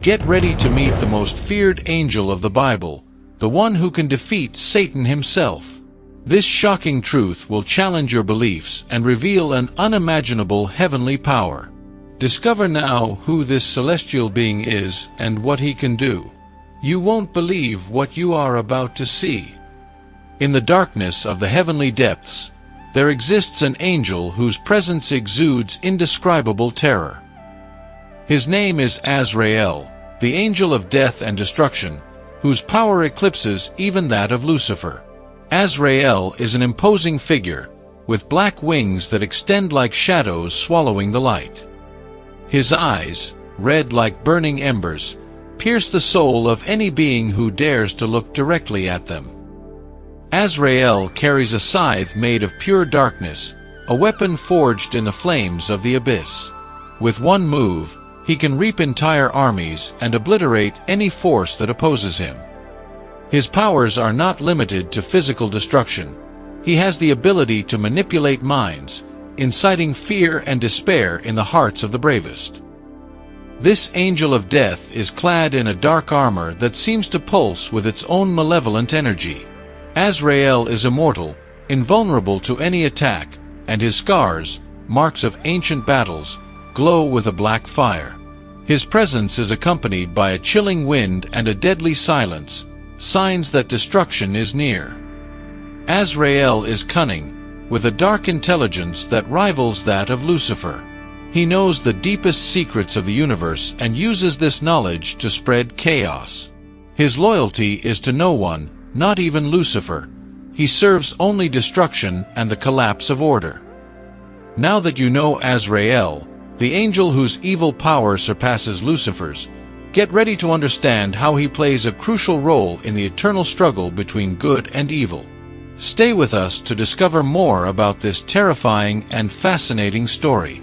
Get ready to meet the most feared angel of the Bible, the one who can defeat Satan himself. This shocking truth will challenge your beliefs and reveal an unimaginable heavenly power. Discover now who this celestial being is and what he can do. You won't believe what you are about to see. In the darkness of the heavenly depths, there exists an angel whose presence exudes indescribable terror. His name is Azrael, the angel of death and destruction, whose power eclipses even that of Lucifer. Azrael is an imposing figure, with black wings that extend like shadows swallowing the light. His eyes, red like burning embers, pierce the soul of any being who dares to look directly at them. Azrael carries a scythe made of pure darkness, a weapon forged in the flames of the abyss. With one move, he can reap entire armies and obliterate any force that opposes him. His powers are not limited to physical destruction. He has the ability to manipulate minds, inciting fear and despair in the hearts of the bravest. This angel of death is clad in a dark armor that seems to pulse with its own malevolent energy. Azrael is immortal, invulnerable to any attack, and his scars, marks of ancient battles, glow with a black fire. His presence is accompanied by a chilling wind and a deadly silence, signs that destruction is near. Azrael is cunning, with a dark intelligence that rivals that of Lucifer. He knows the deepest secrets of the universe and uses this knowledge to spread chaos. His loyalty is to no one, not even Lucifer. He serves only destruction and the collapse of order. Now that you know Azrael, the angel whose evil power surpasses Lucifer's, get ready to understand how he plays a crucial role in the eternal struggle between good and evil. Stay with us to discover more about this terrifying and fascinating story.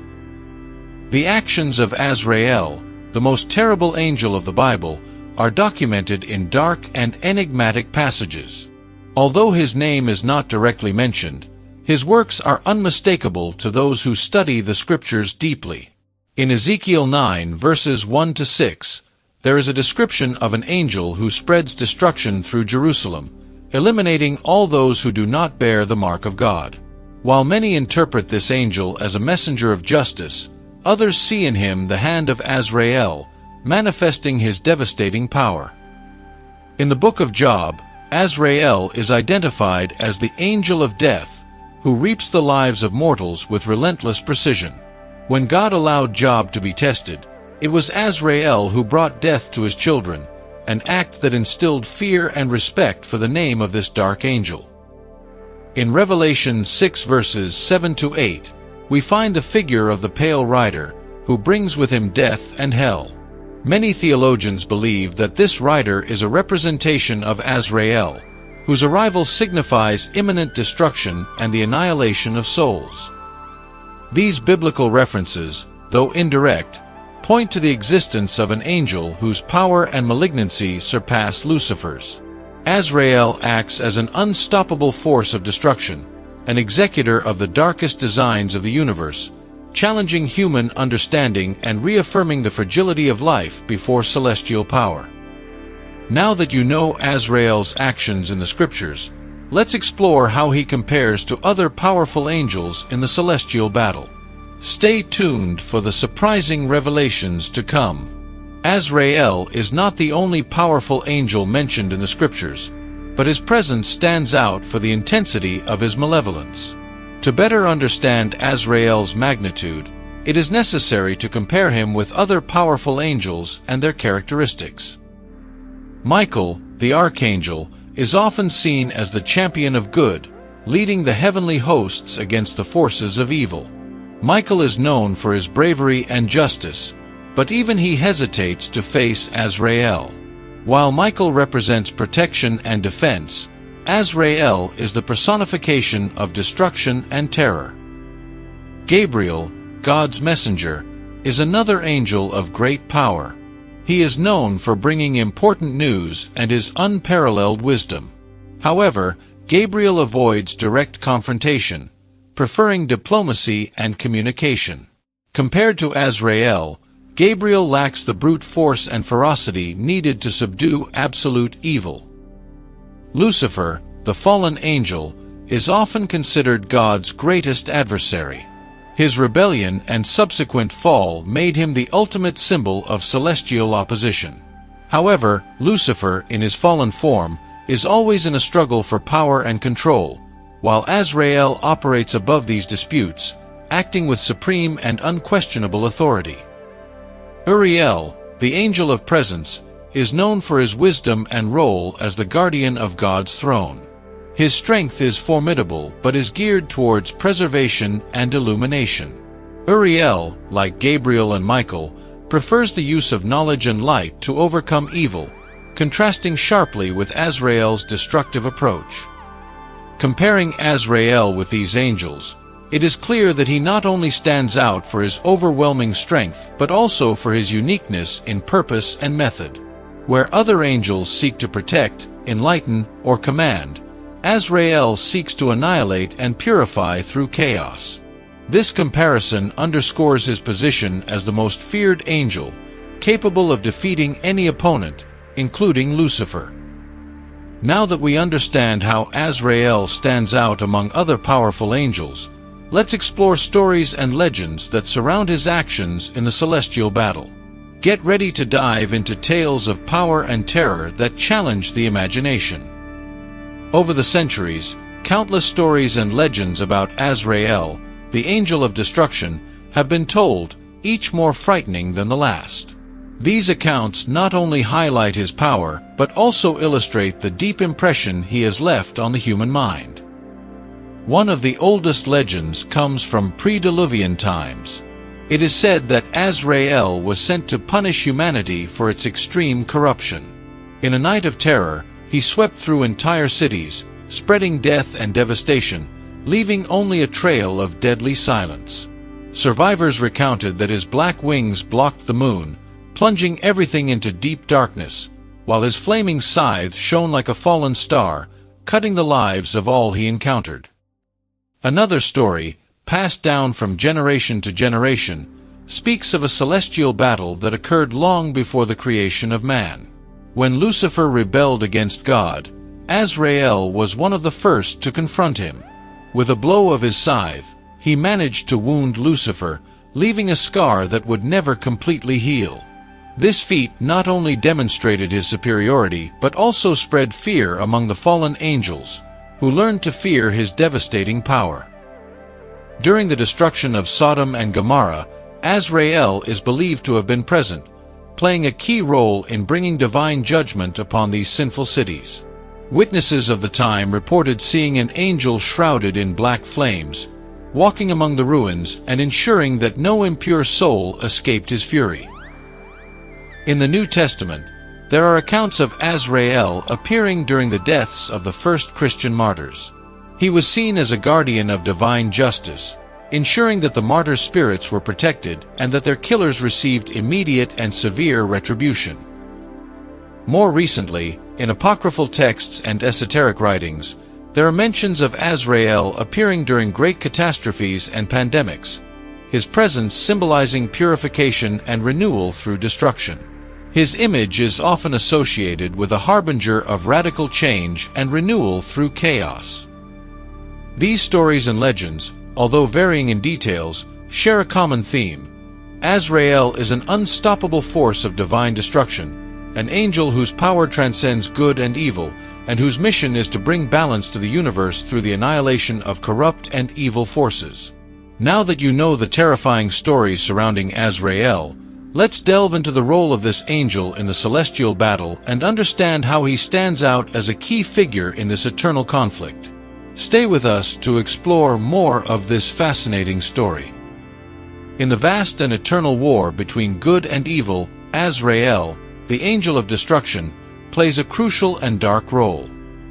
The actions of Azrael, the most terrible angel of the Bible, are documented in dark and enigmatic passages. Although his name is not directly mentioned, his works are unmistakable to those who study the Scriptures deeply. In Ezekiel 9 verses 1-6, there is a description of an angel who spreads destruction through Jerusalem, eliminating all those who do not bear the mark of God. While many interpret this angel as a messenger of justice, others see in him the hand of Azrael, manifesting his devastating power. In the book of Job, Azrael is identified as the angel of death, who reaps the lives of mortals with relentless precision. When God allowed Job to be tested, it was Azrael who brought death to his children, an act that instilled fear and respect for the name of this dark angel. In Revelation 6 verses 7-8, we find the figure of the pale rider, who brings with him death and hell. Many theologians believe that this rider is a representation of Azrael, whose arrival signifies imminent destruction and the annihilation of souls. These biblical references, though indirect, point to the existence of an angel whose power and malignancy surpass Lucifer's. Azrael acts as an unstoppable force of destruction, an executor of the darkest designs of the universe, challenging human understanding and reaffirming the fragility of life before celestial power. Now that you know Azrael's actions in the Scriptures, let's explore how he compares to other powerful angels in the celestial battle. Stay tuned for the surprising revelations to come. Azrael is not the only powerful angel mentioned in the Scriptures, but his presence stands out for the intensity of his malevolence. To better understand Azrael's magnitude, it is necessary to compare him with other powerful angels and their characteristics. Michael, the archangel, is often seen as the champion of good, leading the heavenly hosts against the forces of evil. Michael is known for his bravery and justice, but even he hesitates to face Azrael. While Michael represents protection and defense, Azrael is the personification of destruction and terror. Gabriel, God's messenger, is another angel of great power. He is known for bringing important news and his unparalleled wisdom. However, Gabriel avoids direct confrontation, preferring diplomacy and communication. Compared to Azrael, Gabriel lacks the brute force and ferocity needed to subdue absolute evil. Lucifer, the fallen angel, is often considered God's greatest adversary. His rebellion and subsequent fall made him the ultimate symbol of celestial opposition. However, Lucifer, in his fallen form, is always in a struggle for power and control, while Azrael operates above these disputes, acting with supreme and unquestionable authority. Uriel, the angel of presence, is known for his wisdom and role as the guardian of God's throne. His strength is formidable but is geared towards preservation and illumination. Uriel, like Gabriel and Michael, prefers the use of knowledge and light to overcome evil, contrasting sharply with Azrael's destructive approach. Comparing Azrael with these angels, it is clear that he not only stands out for his overwhelming strength but also for his uniqueness in purpose and method. Where other angels seek to protect, enlighten, or command, Azrael seeks to annihilate and purify through chaos. This comparison underscores his position as the most feared angel, capable of defeating any opponent, including Lucifer. Now that we understand how Azrael stands out among other powerful angels, let's explore stories and legends that surround his actions in the celestial battle. Get ready to dive into tales of power and terror that challenge the imagination. Over the centuries, countless stories and legends about Azrael, the angel of destruction, have been told, each more frightening than the last. These accounts not only highlight his power, but also illustrate the deep impression he has left on the human mind. One of the oldest legends comes from pre-Diluvian times. It is said that Azrael was sent to punish humanity for its extreme corruption. In a night of terror, he swept through entire cities, spreading death and devastation, leaving only a trail of deadly silence. Survivors recounted that his black wings blocked the moon, plunging everything into deep darkness, while his flaming scythe shone like a fallen star, cutting the lives of all he encountered. Another story, passed down from generation to generation, speaks of a celestial battle that occurred long before the creation of man. When Lucifer rebelled against God, Azrael was one of the first to confront him. With a blow of his scythe, he managed to wound Lucifer, leaving a scar that would never completely heal. This feat not only demonstrated his superiority but also spread fear among the fallen angels, who learned to fear his devastating power. During the destruction of Sodom and Gomorrah, Azrael is believed to have been present, playing a key role in bringing divine judgment upon these sinful cities. Witnesses of the time reported seeing an angel shrouded in black flames, walking among the ruins and ensuring that no impure soul escaped his fury. In the New Testament, there are accounts of Azrael appearing during the deaths of the first Christian martyrs. He was seen as a guardian of divine justice, ensuring that the martyrs' spirits were protected and that their killers received immediate and severe retribution. More recently, in apocryphal texts and esoteric writings, there are mentions of Azrael appearing during great catastrophes and pandemics, his presence symbolizing purification and renewal through destruction. His image is often associated with a harbinger of radical change and renewal through chaos. These stories and legends, although varying in details, share a common theme. Azrael is an unstoppable force of divine destruction, an angel whose power transcends good and evil, and whose mission is to bring balance to the universe through the annihilation of corrupt and evil forces. Now that you know the terrifying stories surrounding Azrael, let's delve into the role of this angel in the celestial battle and understand how he stands out as a key figure in this eternal conflict. Stay with us to explore more of this fascinating story. In the vast and eternal war between good and evil, Azrael, the angel of destruction, plays a crucial and dark role.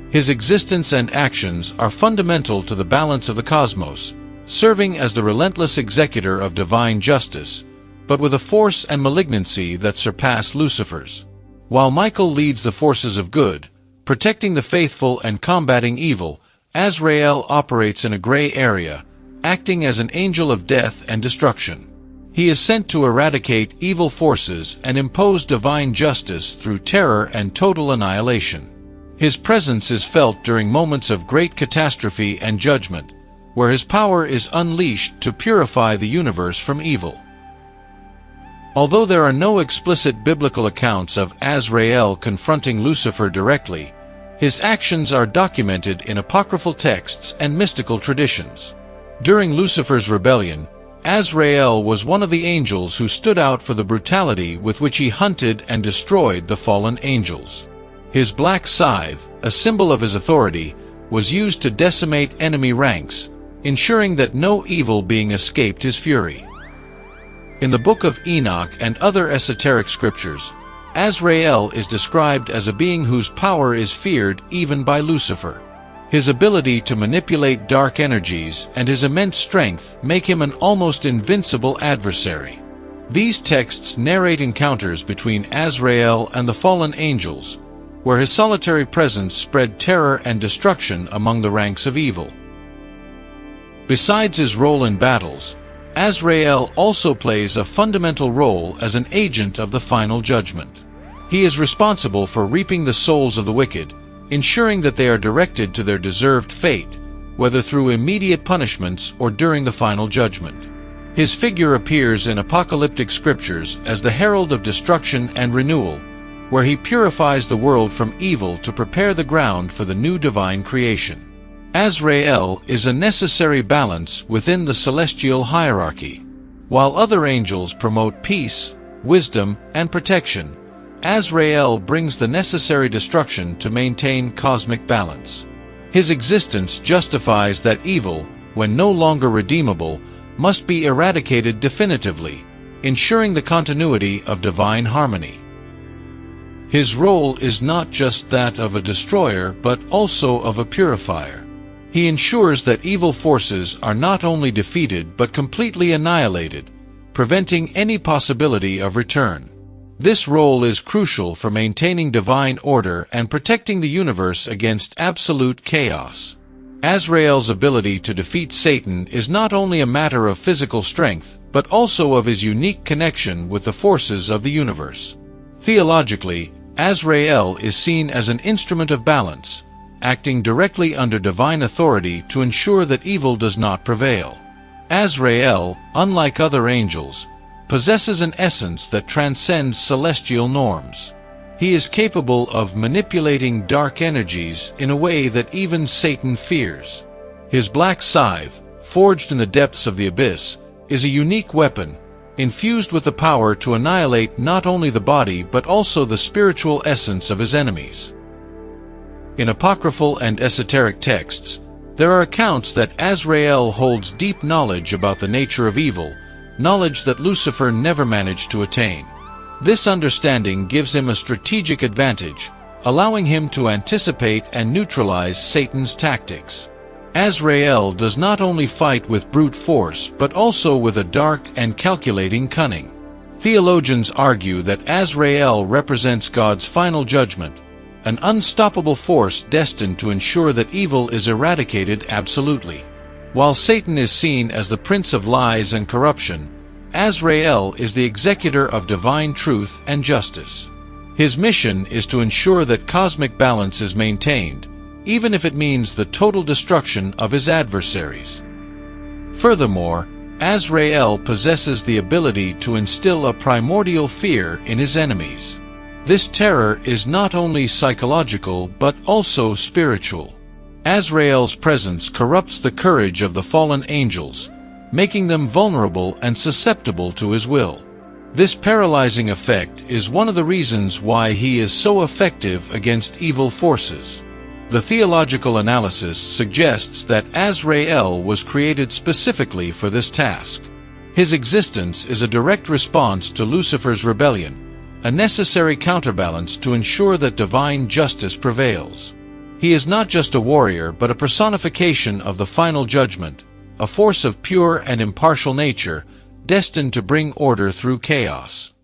His existence and actions are fundamental to the balance of the cosmos, serving as the relentless executor of divine justice, but with a force and malignancy that surpass Lucifer's. While Michael leads the forces of good, protecting the faithful and combating evil, Azrael operates in a gray area, acting as an angel of death and destruction. He is sent to eradicate evil forces and impose divine justice through terror and total annihilation. His presence is felt during moments of great catastrophe and judgment, where his power is unleashed to purify the universe from evil. Although there are no explicit biblical accounts of Azrael confronting Lucifer directly, his actions are documented in apocryphal texts and mystical traditions. During Lucifer's rebellion, Azrael was one of the angels who stood out for the brutality with which he hunted and destroyed the fallen angels. His black scythe, a symbol of his authority, was used to decimate enemy ranks, ensuring that no evil being escaped his fury. In the Book of Enoch and other esoteric scriptures, Azrael is described as a being whose power is feared even by Lucifer. His ability to manipulate dark energies and his immense strength make him an almost invincible adversary. These texts narrate encounters between Azrael and the fallen angels, where his solitary presence spread terror and destruction among the ranks of evil. Besides his role in battles, Azrael also plays a fundamental role as an agent of the final judgment. He is responsible for reaping the souls of the wicked, ensuring that they are directed to their deserved fate, whether through immediate punishments or during the final judgment. His figure appears in apocalyptic scriptures as the herald of destruction and renewal, where he purifies the world from evil to prepare the ground for the new divine creation. Azrael is a necessary balance within the celestial hierarchy. While other angels promote peace, wisdom, and protection, Azrael brings the necessary destruction to maintain cosmic balance. His existence justifies that evil, when no longer redeemable, must be eradicated definitively, ensuring the continuity of divine harmony. His role is not just that of a destroyer but also of a purifier. He ensures that evil forces are not only defeated but completely annihilated, preventing any possibility of return. This role is crucial for maintaining divine order and protecting the universe against absolute chaos. Azrael's ability to defeat Satan is not only a matter of physical strength, but also of his unique connection with the forces of the universe. Theologically, Azrael is seen as an instrument of balance, acting directly under divine authority to ensure that evil does not prevail. Azrael, unlike other angels, possesses an essence that transcends celestial norms. He is capable of manipulating dark energies in a way that even Satan fears. His black scythe, forged in the depths of the abyss, is a unique weapon, infused with the power to annihilate not only the body but also the spiritual essence of his enemies. In apocryphal and esoteric texts, there are accounts that Azrael holds deep knowledge about the nature of evil, knowledge that Lucifer never managed to attain. This understanding gives him a strategic advantage, allowing him to anticipate and neutralize Satan's tactics. Azrael does not only fight with brute force but also with a dark and calculating cunning. Theologians argue that Azrael represents God's final judgment, an unstoppable force destined to ensure that evil is eradicated absolutely. While Satan is seen as the prince of lies and corruption, Azrael is the executor of divine truth and justice. His mission is to ensure that cosmic balance is maintained, even if it means the total destruction of his adversaries. Furthermore, Azrael possesses the ability to instill a primordial fear in his enemies. This terror is not only psychological but also spiritual. Azrael's presence corrupts the courage of the fallen angels, making them vulnerable and susceptible to his will. This paralyzing effect is one of the reasons why he is so effective against evil forces. The theological analysis suggests that Azrael was created specifically for this task. His existence is a direct response to Lucifer's rebellion, a necessary counterbalance to ensure that divine justice prevails. He is not just a warrior but a personification of the final judgment, a force of pure and impartial nature, destined to bring order through chaos.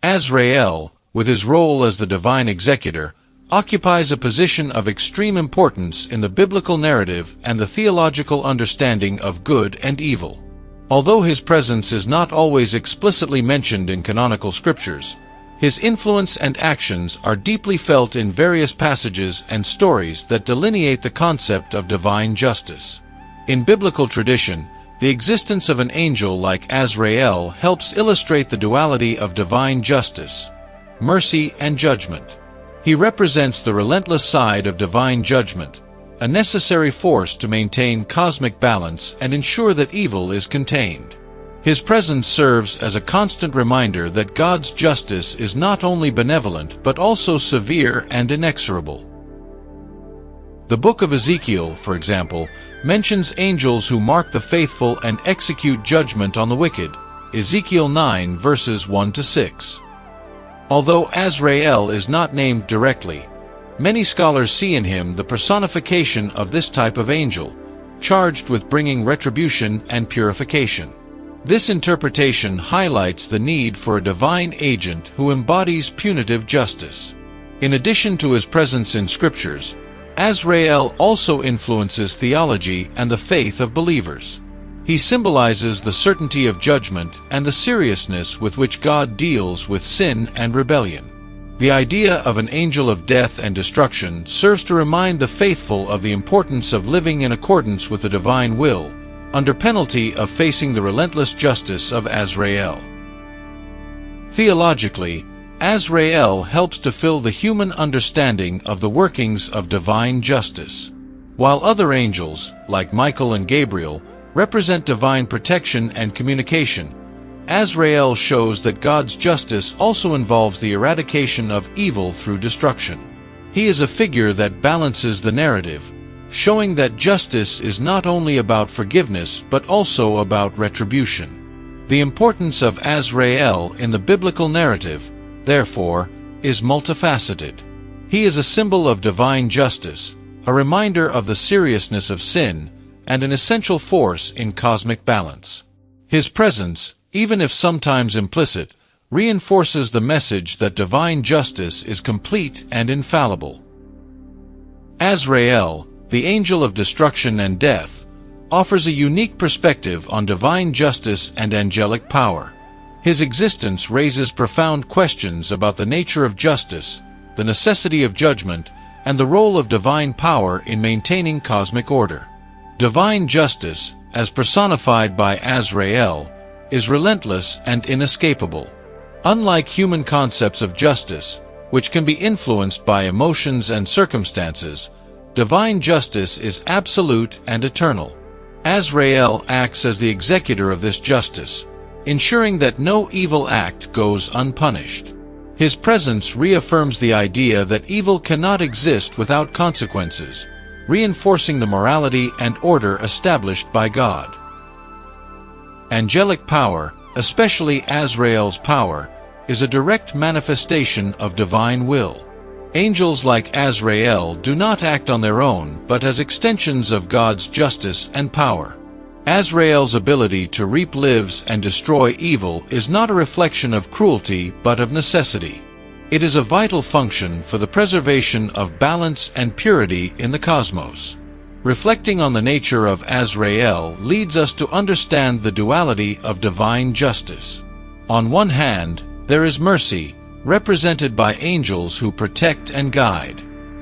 Azrael, with his role as the divine executor, occupies a position of extreme importance in the biblical narrative and the theological understanding of good and evil. Although his presence is not always explicitly mentioned in canonical scriptures, his influence and actions are deeply felt in various passages and stories that delineate the concept of divine justice. In biblical tradition, the existence of an angel like Azrael helps illustrate the duality of divine justice, mercy, and judgment. He represents the relentless side of divine judgment, a necessary force to maintain cosmic balance and ensure that evil is contained. His presence serves as a constant reminder that God's justice is not only benevolent but also severe and inexorable. The book of Ezekiel, for example, mentions angels who mark the faithful and execute judgment on the wicked, Ezekiel 9 verses 1 to 6. Although Azrael is not named directly, many scholars see in him the personification of this type of angel, charged with bringing retribution and purification. This interpretation highlights the need for a divine agent who embodies punitive justice. In addition to his presence in scriptures, Azrael also influences theology and the faith of believers. He symbolizes the certainty of judgment and the seriousness with which God deals with sin and rebellion. The idea of an angel of death and destruction serves to remind the faithful of the importance of living in accordance with the divine will, under penalty of facing the relentless justice of Azrael. Theologically, Azrael helps to fill the human understanding of the workings of divine justice. While other angels, like Michael and Gabriel, represent divine protection and communication, Azrael shows that God's justice also involves the eradication of evil through destruction. He is a figure that balances the narrative, showing that justice is not only about forgiveness but also about retribution. The importance of Azrael in the biblical narrative, therefore, is multifaceted. He is a symbol of divine justice, a reminder of the seriousness of sin, and an essential force in cosmic balance. His presence, even if sometimes implicit, reinforces the message that divine justice is complete and infallible. Azrael, the angel of destruction and death, offers a unique perspective on divine justice and angelic power. His existence raises profound questions about the nature of justice, the necessity of judgment, and the role of divine power in maintaining cosmic order. Divine justice, as personified by Azrael, is relentless and inescapable. Unlike human concepts of justice, which can be influenced by emotions and circumstances, divine justice is absolute and eternal. Azrael acts as the executor of this justice, ensuring that no evil act goes unpunished. His presence reaffirms the idea that evil cannot exist without consequences, reinforcing the morality and order established by God. Angelic power, especially Azrael's power, is a direct manifestation of divine will. Angels like Azrael do not act on their own but as extensions of God's justice and power. Azrael's ability to reap lives and destroy evil is not a reflection of cruelty but of necessity. It is a vital function for the preservation of balance and purity in the cosmos. Reflecting on the nature of Azrael leads us to understand the duality of divine justice. On one hand, there is mercy, represented by angels who protect and guide.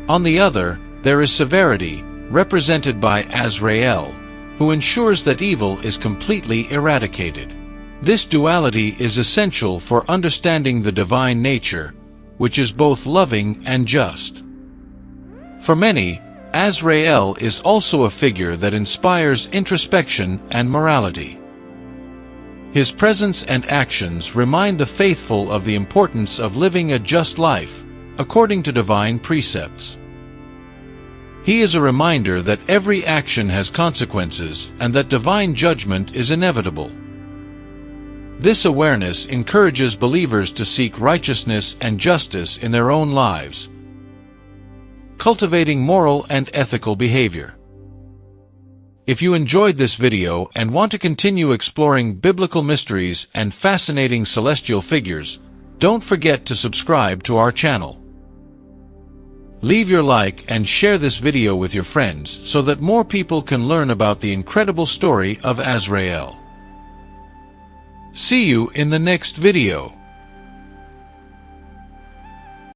On the other, there is severity, represented by Azrael, who ensures that evil is completely eradicated. This duality is essential for understanding the divine nature, which is both loving and just. For many, Azrael is also a figure that inspires introspection and morality. His presence and actions remind the faithful of the importance of living a just life, according to divine precepts. He is a reminder that every action has consequences and that divine judgment is inevitable. This awareness encourages believers to seek righteousness and justice in their own lives, cultivating moral and ethical behavior. If you enjoyed this video and want to continue exploring biblical mysteries and fascinating celestial figures, don't forget to subscribe to our channel. Leave your like and share this video with your friends so that more people can learn about the incredible story of Azrael. See you in the next video.